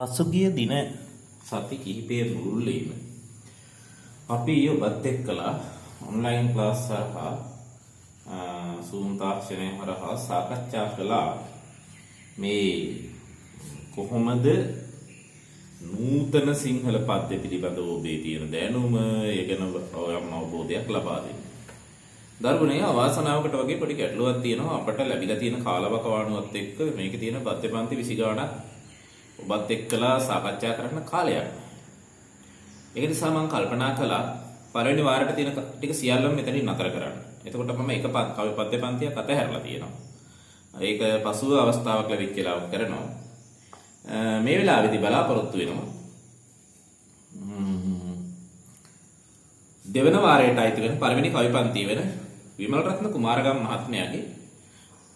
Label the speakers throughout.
Speaker 1: පසුගිය දින සති කිහිපය මුළුල්ලේම අපි ඔබත් එක්කලා ඔන්ලයින් ක්ලාස් හරහා Zoom තාක්ෂණය හරහා සාකච්ඡා කළා මේ කොහොමද නූතන සිංහල පද්‍ය පිළිබඳව ඔබේ තියෙන දැනුම ඒ ගැන යම් අවබෝධයක් ලබා දෙන්න. දරුවනේ අවාසනාවකට වගේ පොඩි ගැටලුවක් තියෙනවා අපට ලැබිලා තියෙන කාලවකවානුවත් එක්ක මේකේ තියෙන පද්‍ය පන්ති 20 ගාණක් ඔබත් එක්කලා සාකච්ඡා කරන්න කාලයක්. ඒක නිසා මම කල්පනා කළා පළවෙනි වාරයට තියෙන ටික සියල්ලම මෙතනින් නතර කරන්න. එතකොට මම එක කවි පද්‍ය පන්තියක් අතහැරලා තියෙනවා. ඒක පසුව අවස්ථාවක් ලැබිච්ච වෙලාවක කරනවා. මේ වෙලාවේදී බලාපොරොත්තු වෙනවා දෙවන වාරයට අයිති වෙන පළවෙනි කවි පන්තිය වෙන විමල් රත්න කුමාරගම් මහත්මයාගේ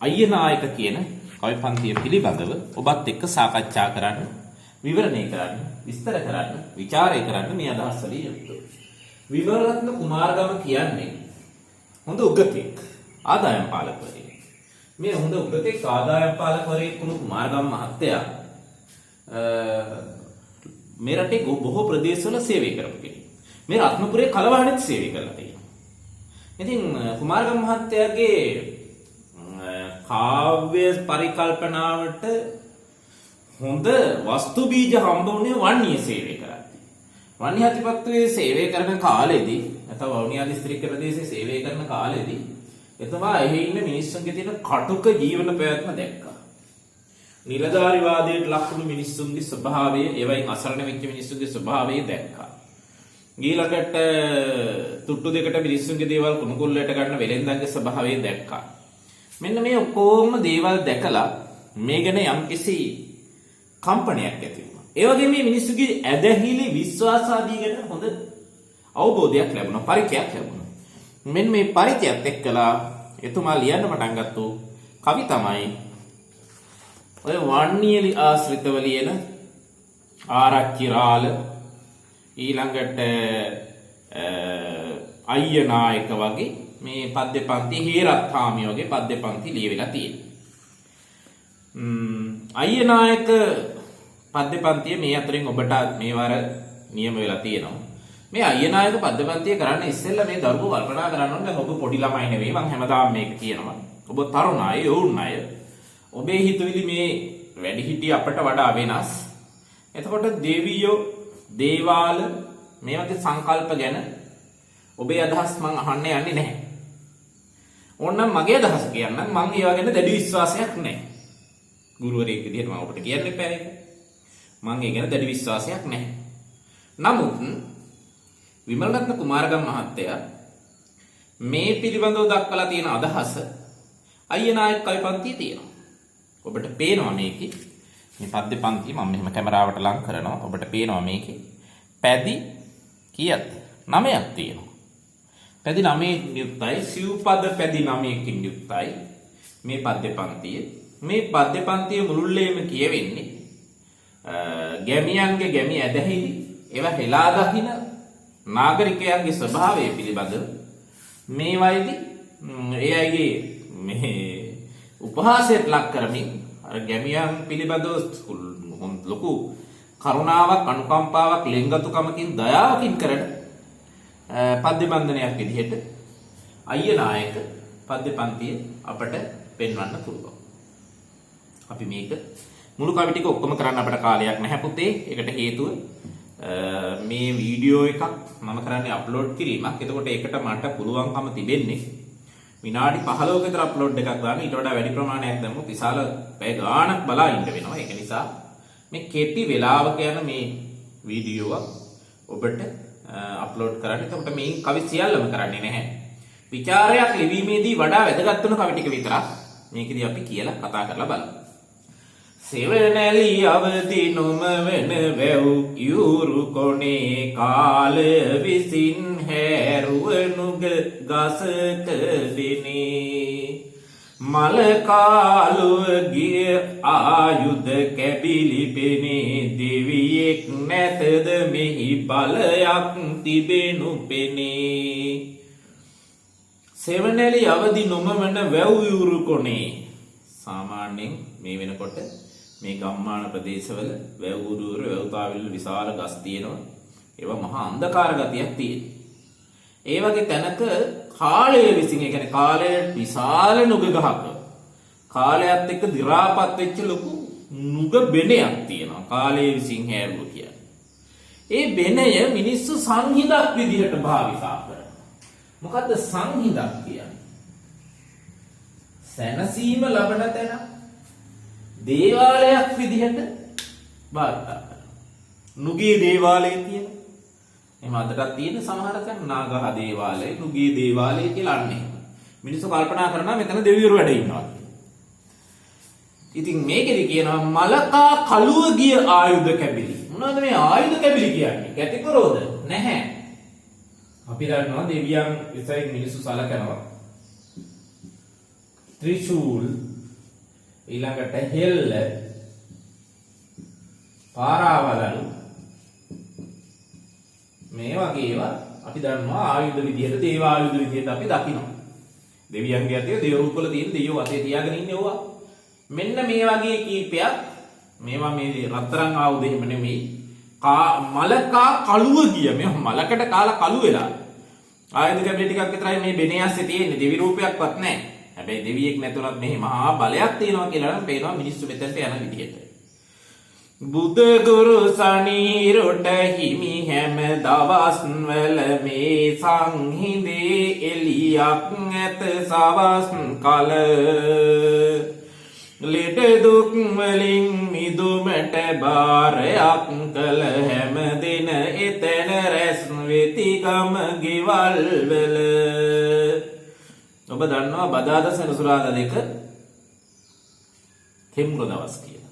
Speaker 1: අයියනායක කියන කවි පන්තිය පිළිබඳව ඔබත් එක්ක සාකච්ඡා කරන්න, විවරණය කරන්න, විස්තර කරන්න, ਵਿਚාරය කරන්න මේ අදහස් වලින් යුක්තව. විමල් රත්න කුමාරගම කියන්නේ හොඳ උගතෙක්, ආදායම් පාලකවරයෙක්. මේ හොඳ උගතෙක් ආදායම් පාලකවරයෙක් වුණු කුමාරගම මහත්තයා මේ රටේ බොහෝ ප්‍රදේශවල සේවය කරපු කෙනෙක්. මේ රත්නපුරේ කලවහනෙත් සේවය කරලා තියෙනවා. ඉතින් කුමාරගම මහත්තයාගේ කාව්‍ය පරිකල්පනාවට හොඳ වස්තු බීජ හම්බ වුණේ වන්නිය සේවය කරද්දී. වන්නිය අධිපත්‍යයේ සේවය කරන කාලෙදී නැත්නම් වවුනියා දිස්ත්‍රික්ක ප්‍රදේශයේ සේවය කරන කාලෙදී එතුමා එහි ඉන්න මිනිස්සුන්ගේ තියෙන කටුක ජීවන පැවැත්ම දැක්කා. නිලධාරිවාදයට ලක් වුණු මිනිස්සුන්ගේ ස්වභාවය, ඒවයින් අසරණ වෙච්ච මිනිස්සුන්ගේ ස්වභාවය දැක්කා. ඊළඟට තුට්ටු දෙකට මිනිස්සුන්ගේ දේවල් කුණුකොල්ලට ගන්න වෙලෙන්දන්ගේ ස්වභාවය දැක්කා. මෙන්න මේ ඔක්කොම දේවල් දැකලා මේ ගැන යම්කිසි කම්පනයක් ඇති වුණා. ඒ වගේ මේ මිනිස්සුගේ ඇදහිලි විශ්වාස ආදී ගැන හොඳ අවබෝධයක් ලැබුණා, පරිචයක් ලැබුණා. මෙන්න මේ පරිචයත් එක්කලා එතුමා ලියන්න පටන් ගත්තු කවි තමයි ඔය වන්නියලි ආශ්‍රිතව ලියන ආරච්චි රාල, ඊළඟට අයියනායක වගේ මේ පද්‍ය පන්ති, හේරත්හාමි වගේ පද්‍ය පන්ති ලියවිලා තියෙනවා. අයියනායක පද්‍ය පන්තිය මේ අතරින් ඔබට මේ වාර නියම වෙලා තියෙනවා. මේ අයියනායක පද්‍ය පන්තිය කරන්න ඉස්සෙල්ලා මේ දරුවෝ කල්පනා කරන්න ඕනේ ඔබ පොඩි ළමයි නෙවෙයි, මම හැමදාම මේක කියනවා. ඔබ තරුණ අය, යෝන් අය. ඔබේ හිතවිලි මේ වැඩිහිටි අපට වඩා වෙනස්. එතකොට දෙවියෝ, දේවාල මේ වගේ සංකල්ප ගැන ඔබේ අදහස් මම අහන්න යන්නේ නැහැ. ඕනනම් මගේ අදහස කියන්නම්, මම ඒවා ගැන දැඩි විශ්වාසයක් නැහැ. ගුරුවරයෙක් විදිහට මම ඔබට කියන්න එපා ඒක. මම ඒ ගැන දැඩි විශ්වාසයක් නැහැ. නමුත් විමල් රත්න කුමාරගම මහත්තයා මේ පිළිබඳව දක්වලා තියෙන අදහස අයියනායක කවි පන්තියේ තියෙනවා. ඔබට පේනවා මේකේ මේ පද්‍ය පන්තිය මම මෙහෙම කැමරාවට ලං කරනවා. ඔබට පේනවා මේකේ පැදි කීයද? 9ක් තියෙනවා. පැදි 9කින් යුක්තයි, සිව්පද පැදි 9කින් යුක්තයි මේ පද්‍ය පන්තිය. මේ පද්‍ය පන්තිය මුළුල්ලේම කියවෙන්නේ ගැමියන්ගේ ගැමි ඇදහිලි, ඒවා හෙලා දකින නාගරිකයන්ගේ ස්වභාවය පිළිබඳව මේ වයිදී ඒ අයගේ මේ උපහාසයට ලක් කරමින් අර ගැමියන් පිළිබඳව ලොකු කරුණාවක්, අනුකම්පාවක්, ලෙන්ගතුකමකින්, දයාවකින් කරන පද්‍ය බන්ධනයක් විදිහට අයියනායක පද්‍ය පන්තිය අපට පෙන්වන්න පුළුවන්. අපි මේක මුළු කවි ටික ඔක්කොම කරන්න අපට කාලයක් නැහැ පුතේ. ඒකට හේතුව මේ වීඩියෝ එකක් මම කරන්නේ අප්ලෝඩ් කිරීමක්. එතකොට ඒකට මට පුළුවන්කම තිබෙන්නේ විනාඩි 15ක විතර අප්ලෝඩ් එකක් දාන්න. ඊට වඩා වැඩි ප්‍රමාණයක් දැම්මොත් විශාල පැය ගාණක් බලා ඉන්න වෙනවා. ඒක නිසා මේ කෙටි වේලාවක යන මේ වීඩියෝව ඔබට අප්ලෝඩ් කරන්න. එතකොට මේ කවි සියල්ලම කරන්නේ නැහැ. විචාරයක් ලිවීමේදී වඩා වැදගත් වෙන කවි ටික විතරක් මේකදී අපි කියලා කතා කරලා බලමු. සෙවණැලි අවදි නොම වෙන වැව් යූරු කොනේ කාල විසින් හැරුවනුග ගසක දිනේ මල කාලුව ගිය ආයුධ කැබිලි පෙනේ දෙවියෙක් නැතද මෙහි බලයක් තිබෙනු පෙනේ. සෙවණැලි අවදි නොම වන වැව් යූරු කොනේ. සාමාන්‍යයෙන් මේ වෙනකොට මේ ගම්මාන ප්‍රදේශවල වැව් උරුවර වැව්තාවල විශාල ගස් තියෙනවා. ඒවා මහා අන්ධකාර ගතියක් තියෙනවා. ඒ වගේ තැනක කාලය විසින්, ඒ කියන්නේ කාලයට විශාල නුග ගහක කාලයත් එක්ක දි รา පත් වෙච්ච ලොකු නුග බෙනයක් තියෙනවා. කාලය විසින් හැරුව කියන්නේ. ඒ බෙනය මිනිස්සු සංහිඳක් විදිහට භාවිතා කරනවා. මොකද්ද සංහිඳක් කියන්නේ? සැනසීම ලබන තැන දේවාලයක් විදිහට භාවිතා කරනවා. නුගේ දේවාලය කියන. එහෙම අදටත් තියෙන සමහර තැන් නාගහ දේවාලය, නුගේ දේවාලය කියලා අන්නේ. මිනිස්සු කල්පනා කරනවා මෙතන දෙවිවරු වැඩ ඉන්නවා කියලා. ඉතින් මේකෙදි කියනවා මලකා කලුව ගිය ආයුධ කැබිලි. මොනවද මේ ආයුධ කැබිලි කියන්නේ? කැටිකරෝද? නැහැ. අපි දන්නවා දෙවියන් විසින් මිනිස්සු සලකනවා. ත්‍රිශූල්, ඊළඟට හෙල්ල, පාරාවලලු, මේ වගේ ඒවා අපි දන්නවා ආයුධ විදියට, දේව ආයුධ විදියට අපි දකිනවා. දෙවියන්ගේ අතේ දේව රූපවල තියෙන දෙවියෝ අතේ තියාගෙන ඉන්නේ ඕවා. මෙන්න මේ වගේ කීපයක්. මේවා මේ රත්තරන් ආයුධ එහෙම නෙමෙයි. මලකා කලුව ගිය, මේ මලකට කාලා කළු වෙලා. ආයුධ කැබිලි ටිකක් විතරයි මේ බෙනේ ඇස්සේ තියෙන්නේ. දෙවි රූපයක්වත් නැහැ. හැබැයි දෙවියෙක් නැතුණත් මෙහි මහා බලයක් තියෙනවා කියලා නම් පේනවා මිනිස්සු මෙතනට යන විදිහට. බුදු ගුරු සනීරොට හිමි හැම දවස් වල මේ සංහිඳේ එලියක් ඇත සවස් කල. ලෙඩ දුක් වලින් මිදුමට බාරයක් කළ හැම දින එතන රැස් වෙති ගම ගෙවල් වල. ඔබ දන්නවා බදාදා සෙනසුරාදා දෙක තෙම්බුර දවස් කියලා.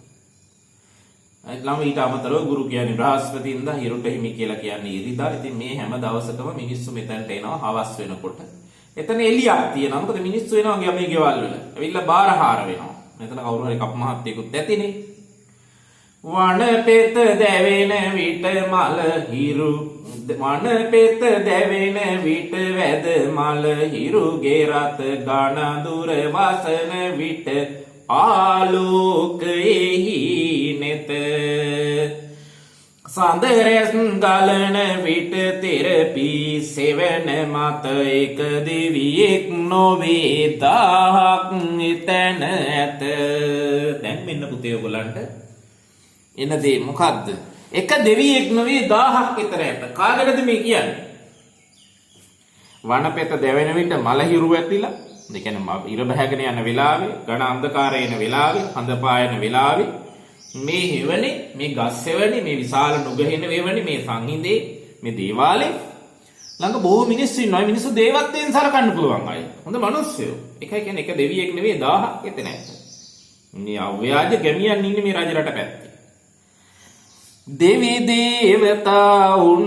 Speaker 1: ළම ඊට අමතරව ගුරු කියන්නේ බ්‍රහස්පතින්දා, හිරුට හිමි කියලා කියන්නේ ඉරිදා. ඉතින් මේ හැම දවසකම මිනිස්සු මෙතනට එනවා හවස් වෙනකොට. එතන එළියක් තියෙනවා. මොකද මිනිස්සු එනවා ගමේ ගෙවල් වල. ඇවිල්ලා බාරහාර වෙනවා. මෙතන කවුරු හරි කප් මහත්තයෙකුත් ඇතිනේ. වන පෙත දැවෙන විට මල හිරු, වන පෙත දැවෙන විට වැද මල හිරුගේ රත ගණ දුර වසන විට ආලෝකයෙහි නෙත. සඳ රැස් ගලන විට තෙරපී සෙවන මත එක දෙවියෙක් නොවේ 1000ක් එතන ඇත. දැන් මෙන්න පුතේ ඔයගලන්ට එන දේ මොකද්ද? එක දෙවියෙක් නොවේ 1000ක් විතර ඇත. කාටද මේ කියන්නේ? වනපෙත දැවෙන විට මල හිරු ඇතිලා, ඒ කියන්නේ ඉර බහගෙන යන වෙලාවේ, ඝන අන්ධකාරය එන වෙලාවේ, හඳ පායන වෙලාවේ මේ හේවනේ, මේ ගස් හේවනේ, මේ විශාල නුගහෙන වේවනේ, මේ සංහිඳේ, මේ දේවාලේ ළඟ බොහෝ මිනිස්සු ඉන්නවා. මිනිස්සු දේවත්වයෙන් සලකන්න පුළුවන් අය. හොඳ මිනිස්සුયો. එකයි කියන්නේ එක දෙවියෙක් නෙවෙයි 1000ක් එතන ඇත. මේ අව්‍යාජ ගැමියන් ඉන්නේ මේ රජ රට පැත්තේ. දෙවි දේවතාවුන්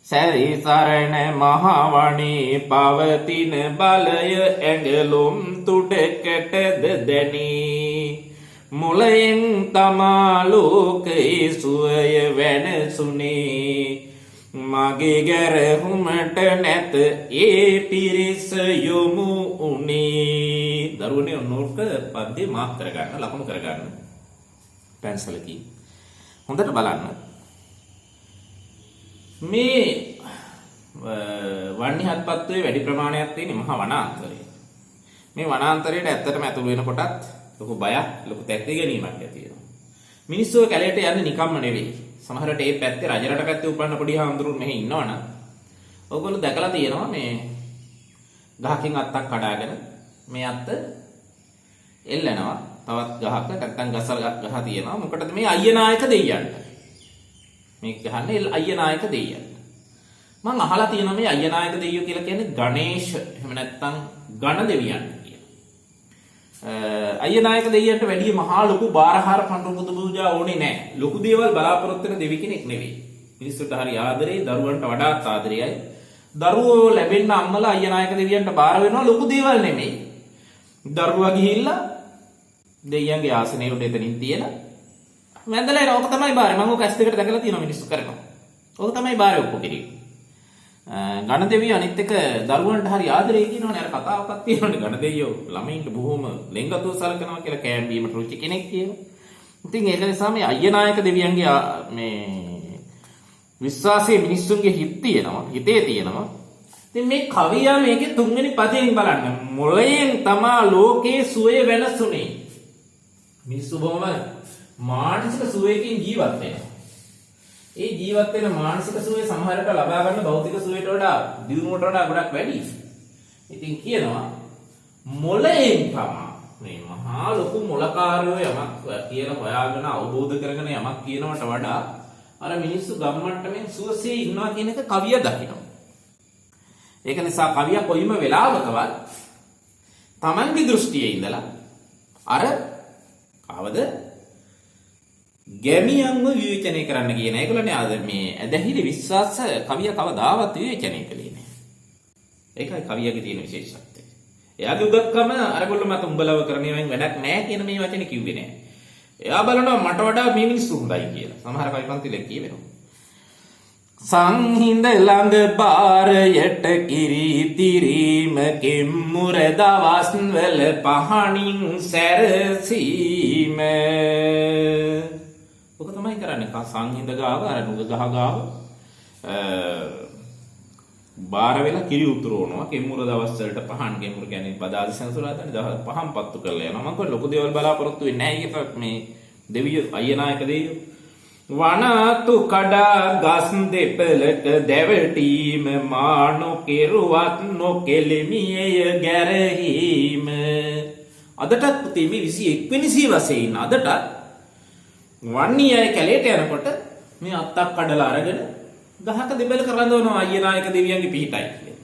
Speaker 1: සැරිසරණ මහවණේ පවතින බලය ඇඟලුම් තුඩකටද දැනී. මුලයෙන් තමා ලෝකයේ සුවය වෙනසුනේ. මගේ ගැරහුමට නැත ඒ පිරිස යොමු උනේ. දරුවනේ ඔන්නෝක පද්දේ මාක් කරගන්න, ලකුණු කරගන්න පැන්සලකින්. හොඳට බලන්න. මේ වන්නිහත්පත්තුවේ වැඩි ප්‍රමාණයක් තියෙන මහා වනාන්තරය. මේ වනාන්තරයට ඇත්තටම ඇතුළු වෙනකොටත් ලොකු බයක්, ලොකු තැති ගැනීමක් ඇති වෙනවා. මිනිස්සු කැලේට යන්නේ නිකම්ම නෙවෙයි. සමහරට මේ පැත්තේ රජරට පැත්තේ උපන්න පොඩි හාමුදුරුවෝ මෙහි ඉන්නවනම් ඔයගොල්ලෝ දැකලා තියෙනවා මේ ගහකින් අත්තක් කඩාගෙන මේ අත්ත එල්ලනවා. තවත් ගහක නැත්තම් ගසල් ගහ තියෙනවා. මොකටද මේ අයියනායක දෙයියන්ට. මේ ගහන්නේ අයියනායක දෙයියන්ට. මම අහලා තියෙනවා මේ අයියනායක දෙයියෝ කියලා කියන්නේ ගණේෂ එහෙම නැත්තම් ගණ දෙවියන් කියලා. අයියනායක දෙයියන්ට වැඩි මහා ලොකු බාරහාර පඬු පුදු පූජා ඕනේ නැහැ. ලොකු දේවල් බලාපොරොත්තු වෙන දෙවි කෙනෙක් නෙවෙයි. මිනිස්සුන්ට හරි ආදරේ, දරුවන්ට වඩාත් ආදරේයි. දරුවෝ ලැබෙන්න අම්මලා අයියනායක දෙවියන්ට බාර වෙනවා ලොකු දේවල් නෙමෙයි. දරුවා ගිහිල්ලා දෙයියන්ගේ ආසනයේ උඩ එතනින් තියලා වැඳලා එන ඕක තමයි බාරේ. මම ඕක ඇස් දෙකට දැකලා තියෙනවා මිනිස්සු කරනවා. ඕක තමයි බාරේ ඔක්කො කිරි. ගණ දෙවියෝ අනිත් එක දරුවන්ට හරි ආදරේ කියනවනේ. අර කතාවක්වත් තියෙනවනේ ගණ දෙවියෝ ළමයින්ට බොහොම ලෙන්ගතුව සලකනවා කියලා, කෑම බීමට රුචි කෙනෙක් කියලා. ඉතින් ඒක නිසා මේ අයනායක දෙවියන්ගේ මේ විශ්වාසයේ මිනිස්සුන්ගේ හිතේ තියෙනවා. ඉතින් මේ කවියා මේකේ තුන්වෙනි පදයෙන් බලන්න. මොළයෙන් තමා ලෝකේ සුවය වෙනසුනේ. මිනිස්සු බොහොම මානසික සුවයකින් ජීවත් වෙනවා. ඒ ජීවත් වෙන මානසික සුවය සමහරට ලබා ගන්න භෞතික සුවයට වඩා දියුණුවට වඩා ගොඩක් වැඩි. ඉතින් කියනවා මොළයෙන් තමා මේ මහා ලොකු මොළකාරයෝ යමක් කියලා හොයාගෙන අවබෝධ කරගෙන යමක් කියනවට වඩා අර මිනිස්සු ගම්මට්ටමින් සුවසේ ඉන්නවා කියන එක කවිය දකිනවා. ඒක නිසා කවිය කොයිම වෙලාවකවත් Tamanගේ දෘෂ්ටියේ ඉඳලා අර කවද ගැමියන්ව විවේචනය කරන්න කියන ඒගොල්ලනේ ආද මේ ඇදහිලි විශ්වාස කවිය කවදාවත් විවේචනය කළේ නෑ. ඒකයි කවියගේ තියෙන විශේෂත්වය. එයාගේ උගත්කම අරගොල්ලෝ මත උඹලව කරණියෙන් වැඩක් නෑ කියන මේ වචනේ කිව්වේ නෑ. එයා බලනවා මට වඩා මේ මිනිස්සු හොඳයි කියලා. සමහර කවි පන්තිලේ කියවෙනවා. සංහිඳ ළඟ බාරයට කිරි තිරීම කෙම්මුර දවස් වල පහණින් සැරසීම. ඔක තමයි කරන්නේ. සංහිඳ ගාව අර නුග ගහ ගාව බාර වෙලා කිරි උතුරවනවා. කෙම්මුර දවස් වලට පහන් කෙම්මුර කියන්නේ බදාද සෙන්සුරාදානේ පහන් පත්තු කරලා යනවා. මම ලොකු දේවල් බලාපොරොත්තු වෙන්නේ නැහැ. ඒක මේ දෙවියෝ අයනායක දෙවියෝ වනතු කඩා ගස් දෙපලට දැවටීම මානො කෙරුවත් නොකෙලෙමිය ගැරහීම. අදටත් පුතේ මේ 21 වෙනි සියවසේ ඉන්න අදටත් වන්නේයි කැලේට යනකොට මේ අත්තක් කඩලා අරගෙන ගහක දෙබලක රඳවනවා අයනායක දෙවියන්ගේ පිහිටයි කියලා.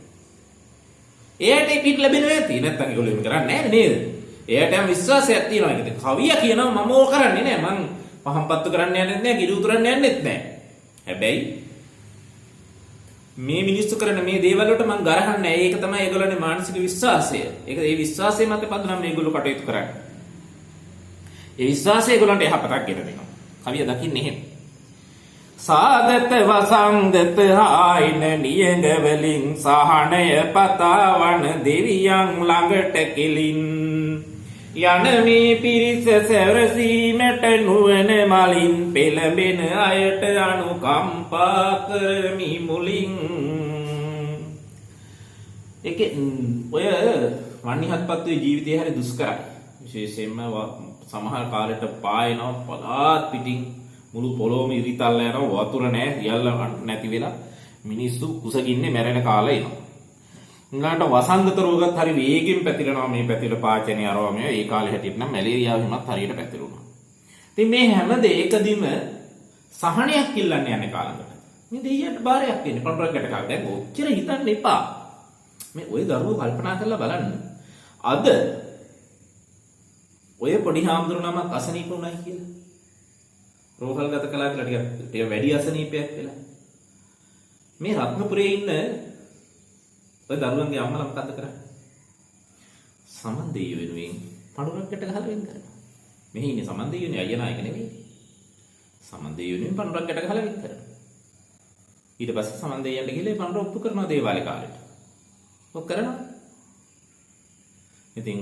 Speaker 1: එයාට ඒ පිහිට ලැබෙනවා ඇති නැත්නම් ඒගොල්ලෝ එහෙම කරන්නේ නැහැ නේද? එයාට යම් විශ්වාසයක් තියෙනවා. ඒකද කවිය කියනවා මම ඕක කරන්නේ නැහැ. මං පහන් පත්තු කරන්න යන්නෙත් නැහැ, කිරි උතුරන්න යන්නෙත් නැහැ. හැබැයි මේ මිනිස්සු කරන මේ දේවල් වලට මං ගරහන්නේ නැහැ. ඒක තමයි ඒගොල්ලන්ගේ මානසික විශ්වාසය. ඒක ඒ විශ්වාසය මත පදනම් මේගොල්ලෝ කටයුතු කරන්නේ. ඒ විශ්වාසය ඒගොල්ලන්ට යහපතක් ගෙන දෙනවා. කවිය දකින්නේ එහෙම. සාගත වසංගත ආයින නියඟ වලින් සහනය පතාවන දෙවියන් ළඟට කෙලින් යන මේ පිරිස සැරසීමට නුවණ මලින් පෙළඹෙන අයට අනුකම්පා කරමි මුලින්. ඒකේ ඔය වන්නිහත්පත්තුවේ ජීවිතය හැරි දුෂ්කරයි. විශේෂයෙන්ම සමහර කාලෙට පායනවා පලාත් පිටින් මුළු පොළොවම ඉරිතල්ල යනවා වතුර නැහැ සියල්ල නැති වෙලා මිනිස්සු කුසගින්නේ මැරෙන කාලේ එනවා. ඊළඟට වසංගත රෝගත් හරි වේගෙන් පැතිරෙනවා. මේ පැතිරෙන පාචනේ අරවා මේ ඒ කාලේ හැටියට නම් මැලේරියාව හිමත් හරියට පැතිරුණා. ඉතින් මේ හැම දෙයකදීම සහනයක් ඉල්ලන්න යන්නේ කාලකට. මේ දෙයියන්ට බාරයක් දෙන්නේ පොඩ්ඩක් ගැට දැන් ඔච්චර හිතන්න එපා. මේ ඔය දරුවෝ කල්පනා කරලා බලන්න. අද ඔය පොඩි හාමුදුරුවෝ නමක් අසනීප වුණයි කියලා. රෝහල්ගත කළා කියලා ටික වැඩි අසනීපයක් වෙලා. මේ රත්නපුරේ ඉන්න ඔය දරුවන්ගේ අම්මලා මොකද්ද කරන්නේ? සමන්දේය වෙනුවෙන් පණුරක්කට ගහලා වෙන් කරනවා. මෙහි ඉන්නේ සමන්දේයනේ අයනායක නෙවෙයි. සමන්දේය වෙනුවෙන් පණුරක්කට ගහලා වෙන් කරනවා. ඊට පස්සේ සමන්දේයන්ට ගිහලා පණුර ඔප්පු කරනවා දේවාලේ කාලෙට. ඔක් කරනවා. ඉතින්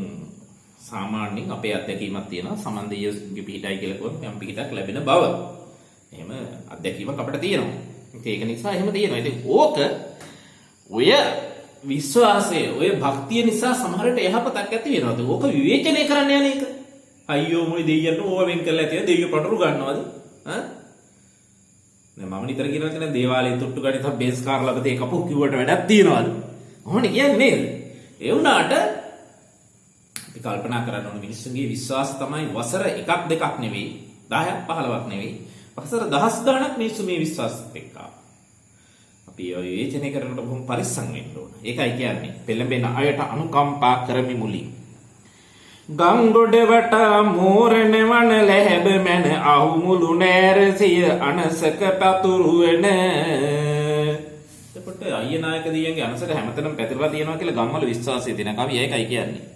Speaker 1: සාමාන්‍යයෙන් අපේ අත්දැකීමක් තියෙනවා සමන්දේයගේ පිහිටයි කියලා කිව්වම යම් පිහිටක් ලැබෙන බව. එහෙම අත්දැකීමක් අපිට තියෙනවා. ඒක නිසා එහෙම තියෙනවා. ඉතින් ඕක ඔය විශ්වාසය ඔය භක්තිය නිසා සමහරට යහපතක් ඇති වෙනවද? ඕක විවේචනය කරන්න යන එක. අයියෝ මොයි දෙයියන්ට ඕව වෙන් කරලා ඇතිද? දෙයියෝ පටරු ගන්නවද? ඈ? දැන් මම නිතර කියනවා කියන දේවාලයේ තුට්ටු ගණිත බේස් කාර් ලබතේ කපුක් කිව්වට වැඩක් තියනවද? ඔහොනේ කියන්නේ නේද? ඒ වුණාට අපි කල්පනා කරන්න ඕන මිනිස්සුන්ගේ විශ්වාස තමයි වසර 1ක් 2ක් නෙවෙයි 10ක් 15ක් නෙවෙයි වසර දහස් ගණනක් මිනිස්සු මේ විශ්වාසත් එක්ක අපි විවේචනය කරනකොට බොහොම පරිස්සම් වෙන්න ඕන. ඒකයි කියන්නේ පෙළඹෙන අයට අනුකම්පා කරමි මුලින්. ගංගොඩවට මෝරණ වන ලැබ මැන අහු මුළු නෑරසිය අනසක පතුරු වෙන. එතකොට අයනායක දියන්ගේ අනසක හැමතැනම පැතිරලා තියෙනවා කියලා ගම්වල විශ්වාසය දෙන කවිය ඒකයි කියන්නේ.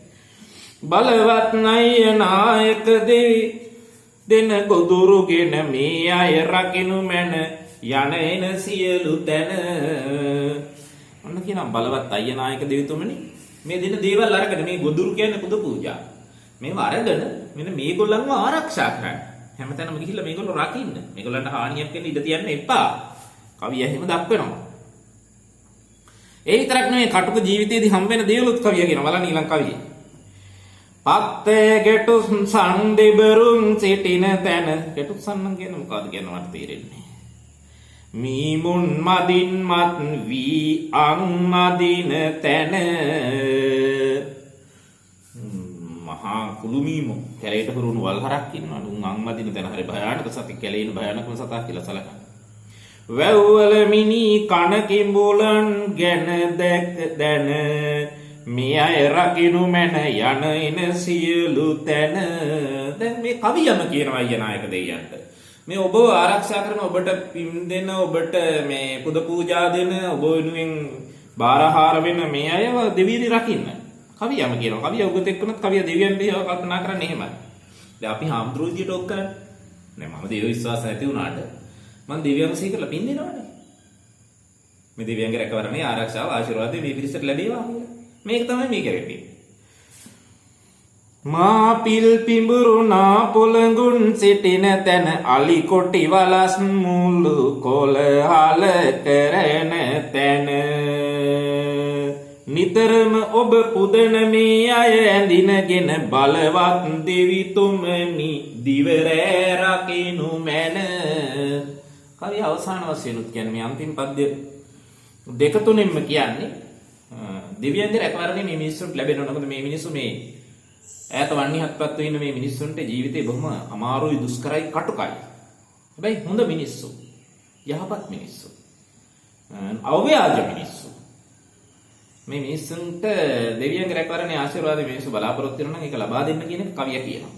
Speaker 1: බලවත් අයනායක දෙවි දෙන ගොදුරුගෙන මේ අය රකිනු මැන යන එන සියලු තැන. ඔන්න කියනවා බලවත් අයනායක දෙවිතුමනි මේ දෙන දේවල් අරගෙන මේ ගොදුරු කියන්නේ පුද පූජා. මේව අරගෙන මෙන්න මේගොල්ලන්ව ආරක්ෂා කරන්න. හැමතැනම ගිහිල්ලා මේගොල්ලෝ රකින්න. මේගොල්ලන්ට හානියක් වෙන්න ඉඩ තියන්න එපා. කවිය එහෙම දක්වනවා. ඒ විතරක් නෙවෙයි කටුක ජීවිතයේදී හම්බ වෙන දේවලුත් කවිය කියනවා. බලන්න ඊළඟ කවියේ. පත්තේ ගෙටුස් සංදෙබරුන් සිටින තැන. ගෙටුස් සන්නන් කියන්නේ මොකද්ද කියන මට තේරෙන්නේ. මීමුන් මදින් මත් වී අං මදින තැන. මහා කුළුමීමෝ කැලේට හුරුණු වල්හරක් ඉන්නවා. උන් අං මදින තැන හරි භයානක සතෙක් කැලේන භයානකම සතා කියලා සලකනවා. වැව්වල මිනි කන කිඹුලන් ගැන දැක දැන මේ අය රකිනු මැන යන එන සියලු තැන. දැන් මේ කවියම කියනවා අයියනායක දෙයියන්ට මේ ඔබව ආරක්ෂා කරන ඔබට පින් දෙන ඔබට මේ පුද පූජා දෙන ඔබ වෙනුවෙන් බාරහාර වෙන මේ අයව දෙවියනි රකින්න. කවියම කියනවා. කවිය උගත එක්කනත් කවිය දෙවියන් පිළිව කල්පනා කරන්නේ එහෙමයි. දැන් අපි හාමුදුරුවෝ විදියට ඔක් කරන්නේ නෑ. මම දේව විශ්වාස නැති වුණාට මම දෙවියන්ව සිහි කරලා පින් දෙනවානේ. මේ දෙවියන්ගේ රැකවරණේ ආරක්ෂාව ආශිර්වාදේ මේ පිරිසට ලැබේවා කියලා. මේක තමයි මේ කරන්නේ. මා පිල් පිඹුරුනා පොළඟුන් සිටින තැන අලි කොටි වලස් මුළු කොළහල කරන තැන නිතරම ඔබ පුදන මේ අය ඇඳිනගෙන බලවත් දෙවිතුමනි දිවරෑ රකිනු මැන. කවිය අවසාන වශයෙන් උත් කියන්නේ මේ අන්තිම පද්‍ය දෙක තුනෙන්ම කියන්නේ දෙවියන්ගේ රැකවරණය මේ මිනිස්සුන්ට ලැබෙනවා. මොකද මේ මිනිස්සු මේ ඈත වන්නිහත්පත් වෙන මේ මිනිස්සුන්ට ජීවිතේ බොහොම අමාරුයි දුෂ්කරයි කටුකයි. හැබැයි හොඳ මිනිස්සු, යහපත් මිනිස්සු, අව්‍යාජ මිනිස්සු. මේ මිනිස්සුන්ට දෙවියන්ගේ රැකවරණේ ආශිර්වාද මිනිස්සු බලාපොරොත්තු වෙනවා නම් ඒක ලබා දෙන්න කියන එක කවිය කියනවා.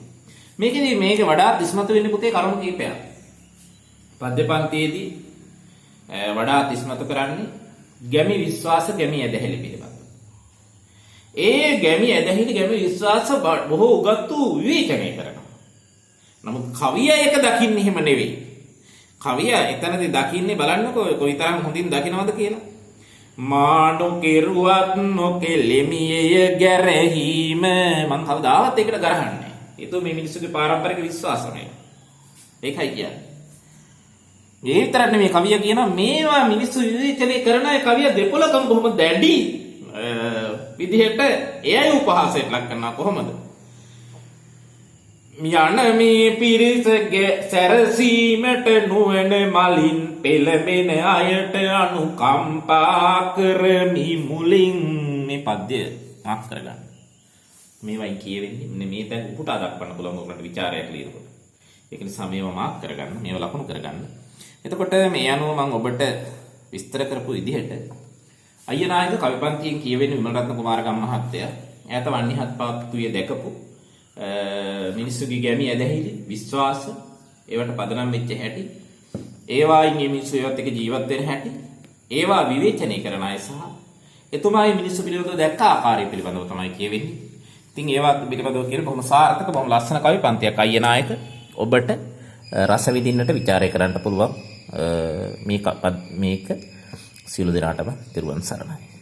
Speaker 1: මේකේ මේක වඩාත් ඉස්මතු වෙන්නේ පුතේ කරුණු කීපයක්. පද්‍ය පන්තියේදී වඩාත් ඉස්මතු කරන්නේ ගැමි විශ්වාස ගැමි ඇදහිලි පිළිබඳ. ඒ ගැමි ඇදහිලි ගැමි විශ්වාස බොහෝ උගත්තු විවේචනය කරනවා. නමුත් කවිය ඒක දකින්නේ එහෙම නෙවෙයි. කවිය එතනදී දකින්නේ බලන්නකෝ කොයිතරම් හොඳින් දකින්නවද කියලා. මාඩු කෙරුවත් නොකෙලෙමිය ගැරහීම මං කවදාවත් ඒකට ගරහන්නේ. ඒක මේ මිනිස්සුගේ පාරම්පරික විශ්වාසමය. ඒකයි කියන්නේ. ඒ විතරක් නෙමෙයි කවිය කියනවා මේවා මිනිස්සු විවේචනය කරන අය කවිය දෙපොලකම බොහොම දැඩි විදිහට එයයි උපහාසයට ලක් කරනවා. කොහොමද? යන මේ පිරිසගේ සැරසීමට නුවණ මලින් පෙළඹෙන අයට අනුකම්පා කරමි මුලින්. මේ පද්‍ය මාක් කරගන්න. මේවයි කියවෙන්නේ මේ තැන් උපුටා දක්වන්න පුළුවන් ඔයගොල්ලන්ට ਵਿਚාරයක් ලියනකොට. ඒක නිසා මේවා මාක් කරගන්න, මේවා ලකුණු කරගන්න. එතකොට මේ අනුව මම ඔබට විස්තර කරපු විදිහට අයියනායක කවිපන්තියෙන් කියවෙන විමලරත්න කුමාරගම් මහත්තයා ඈත වන්නිහත්පත්තුවේ දැකපු මිනිස්සුගේ ගැමි ඇදහිලි විශ්වාස ඒවට පදනම් වෙච්ච හැටි ඒවායින් මේ මිනිස්සු ඒවත් එක ජීවත් වෙන හැටි ඒවා විවේචනය කරන අය සහ එතුමායි මිනිස්සු පිළිබඳව දැක්ක ආකාරය පිළිබඳව තමයි කියවෙන්නේ. ඉතින් ඒවා පිළිබඳව කියන බොහොම සාර්ථක බොහොම ලස්සන කවිපන්තියක් අයියනායක ඔබට රස විඳින්නට ਵਿਚාරය කරන්න පුළුවන්. මේක සියලු දෙනාටම තෙරුවන් සරණයි.